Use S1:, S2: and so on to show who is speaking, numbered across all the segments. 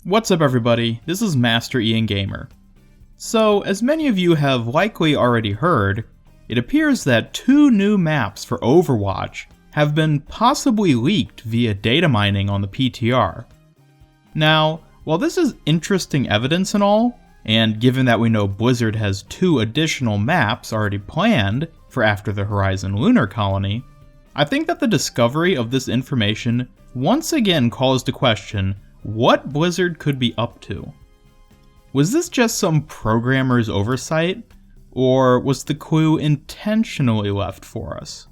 S1: What's up everybody, this is Master Ian Gamer. So, as many of you have likely already heard, it appears that 2 new maps for Overwatch have been possibly leaked via data mining on the PTR. Now, while this is interesting evidence and all, and given that we know Blizzard has 2 additional maps already planned for after the Horizon Lunar Colony, I think that the discovery of this information once again calls to question what Blizzard could be up to. Was this just some programmer's oversight, or was the clue intentionally left for us?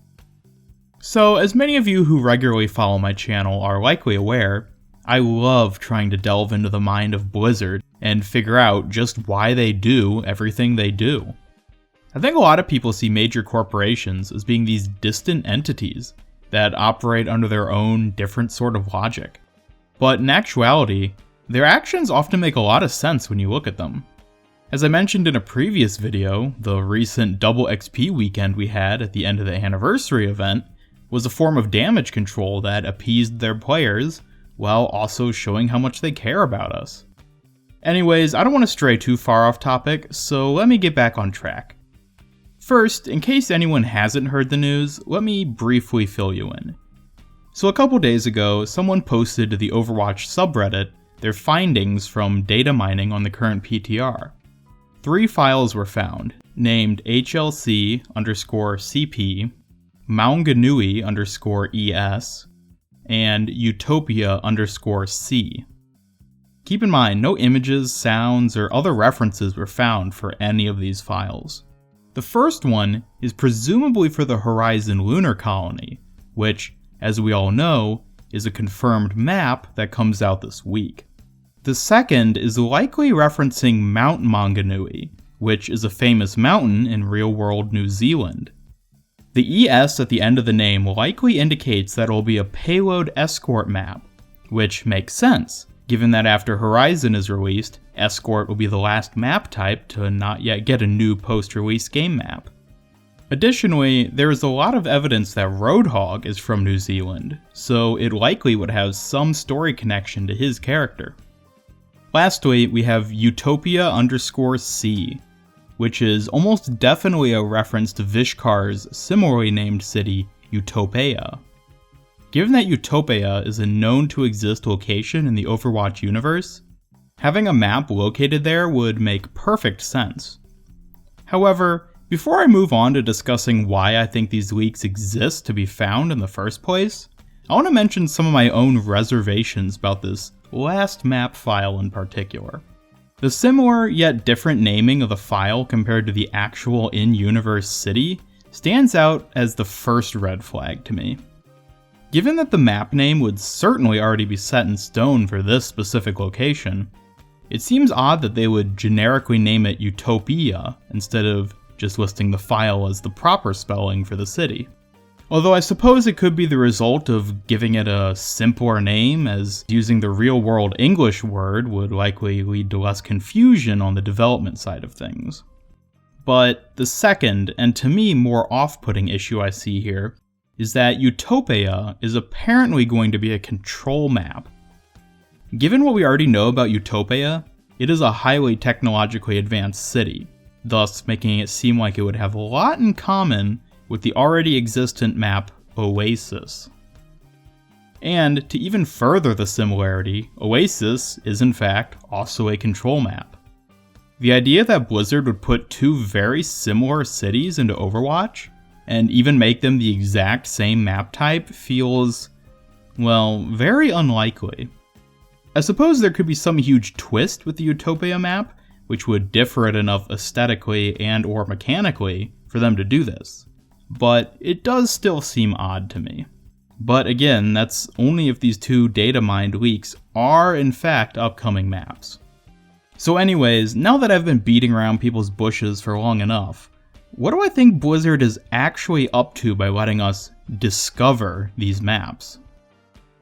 S1: So, as many of you who regularly follow my channel are likely aware, I love trying to delve into the mind of Blizzard and figure out just why they do everything they do. I think a lot of people see major corporations as being these distant entities that operate under their own different sort of logic. But in actuality, their actions often make a lot of sense when you look at them. As I mentioned in a previous video, the recent double XP weekend we had at the end of the anniversary event was a form of damage control that appeased their players while also showing how much they care about us. Anyways, I don't want to stray too far off topic, so let me get back on track. First, in case anyone hasn't heard the news, let me briefly fill you in. So a couple days ago, someone posted to the Overwatch subreddit their findings from data mining on the current PTR. 3 files were found, named HLC_CP, Maunganui_ES, and Utopia_C. Keep in mind, no images, sounds, or other references were found for any of these files. The first one is presumably for the Horizon Lunar Colony, which, as we all know, is a confirmed map that comes out this week. The second is likely referencing Mount Maunganui, which is a famous mountain in real-world New Zealand. The ES at the end of the name likely indicates that it will be a payload escort map, which makes sense, given that after Horizon is released, escort will be the last map type to not yet get a new post-release game map. Additionally, there is a lot of evidence that Roadhog is from New Zealand, so it likely would have some story connection to his character. Lastly, we have Utopia_C, which is almost definitely a reference to Vishkar's similarly named city, Utopia. Given that Utopia is a known to exist location in the Overwatch universe, having a map located there would make perfect sense. However, before I move on to discussing why I think these leaks exist to be found in the first place, I want to mention some of my own reservations about this last map file in particular. The similar yet different naming of the file compared to the actual in-universe city stands out as the first red flag to me. Given that the map name would certainly already be set in stone for this specific location, it seems odd that they would generically name it Utopia instead of just listing the file as the proper spelling for the city. Although I suppose it could be the result of giving it a simpler name, as using the real-world English word would likely lead to less confusion on the development side of things. But the second, and to me more off-putting issue I see here, is that Utopia is apparently going to be a control map. Given what we already know about Utopia, it is a highly technologically advanced city, thus making it seem like it would have a lot in common with the already existent map Oasis. And to even further the similarity, Oasis is in fact also a control map. The idea that Blizzard would put 2 very similar cities into Overwatch, and even make them the exact same map type feels, well, very unlikely. I suppose there could be some huge twist with the Utopia map, which would differ it enough aesthetically and or mechanically for them to do this. But it does still seem odd to me. But again, that's only if these 2 data mined leaks are in fact upcoming maps. So anyways, now that I've been beating around people's bushes for long enough, what do I think Blizzard is actually up to by letting us discover these maps?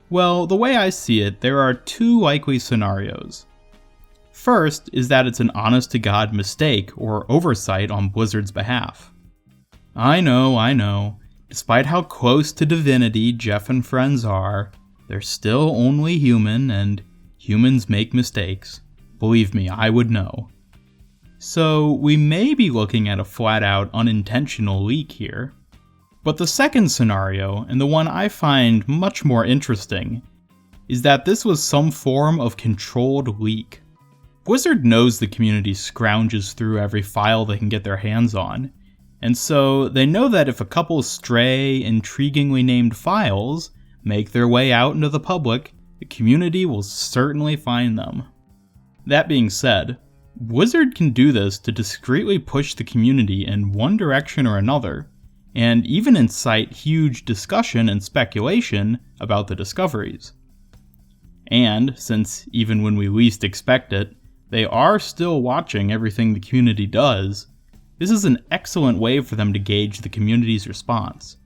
S1: Well, the way I see it, there are 2 likely scenarios. First is that it's an honest-to-God mistake or oversight on Blizzard's behalf. I know, despite how close to divinity Jeff and friends are, they're still only human, and Humans make mistakes. Believe me, I would know. So we may be looking at a flat-out unintentional leak here. But the second scenario, and the one I find much more interesting, is that this was some form of controlled leak. Blizzard knows the community scrounges through every file they can get their hands on, and so they know that if a couple stray, intriguingly named files make their way out into the public, the community will certainly find them. That being said, Blizzard can do this to discreetly push the community in one direction or another, and even incite huge discussion and speculation about the discoveries. And, since even when we least expect it, they are still watching everything the community does, this is an excellent way for them to gauge the community's response.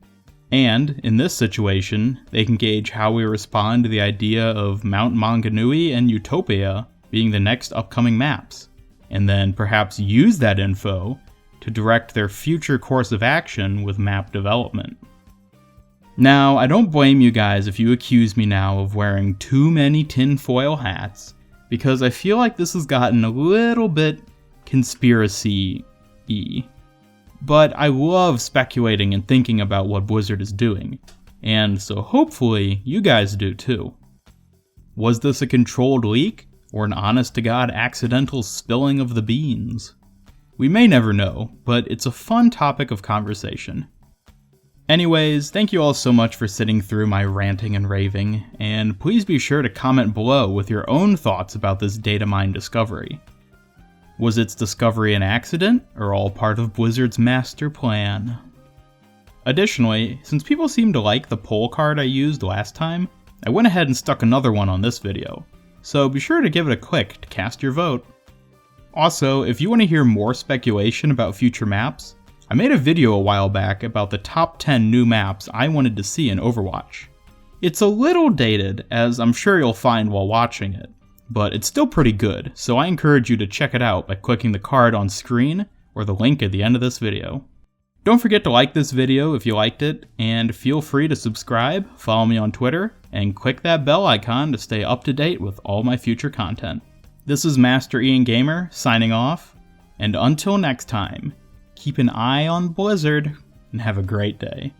S1: And, in this situation, they can gauge how we respond to the idea of Mount Maunganui and Utopia being the next upcoming maps, and then perhaps use that info to direct their future course of action with map development. Now, I don't blame you guys if you accuse me now of wearing too many tinfoil hats, because I feel like this has gotten a little bit conspiracy-y. But I love speculating and thinking about what Blizzard is doing, and so hopefully you guys do too. Was this a controlled leak, or an honest-to-God accidental spilling of the beans? We may never know, but it's a fun topic of conversation. Anyways, thank you all so much for sitting through my ranting and raving, and please be sure to comment below with your own thoughts about this Datamined discovery. Was its discovery an accident, or all part of Blizzard's master plan? Additionally, since people seem to like the poll card I used last time, I went ahead and stuck another one on this video, so be sure to give it a click to cast your vote. Also, if you want to hear more speculation about future maps, I made a video a while back about the top 10 new maps I wanted to see in Overwatch. It's a little dated, as I'm sure you'll find while watching it, but it's still pretty good, so I encourage you to check it out by clicking the card on screen or the link at the end of this video. Don't forget to like this video if you liked it, and feel free to subscribe, follow me on Twitter, and click that bell icon to stay up to date with all my future content. This is Master Ian Gamer, signing off, and until next time, keep an eye on Blizzard, and have a great day.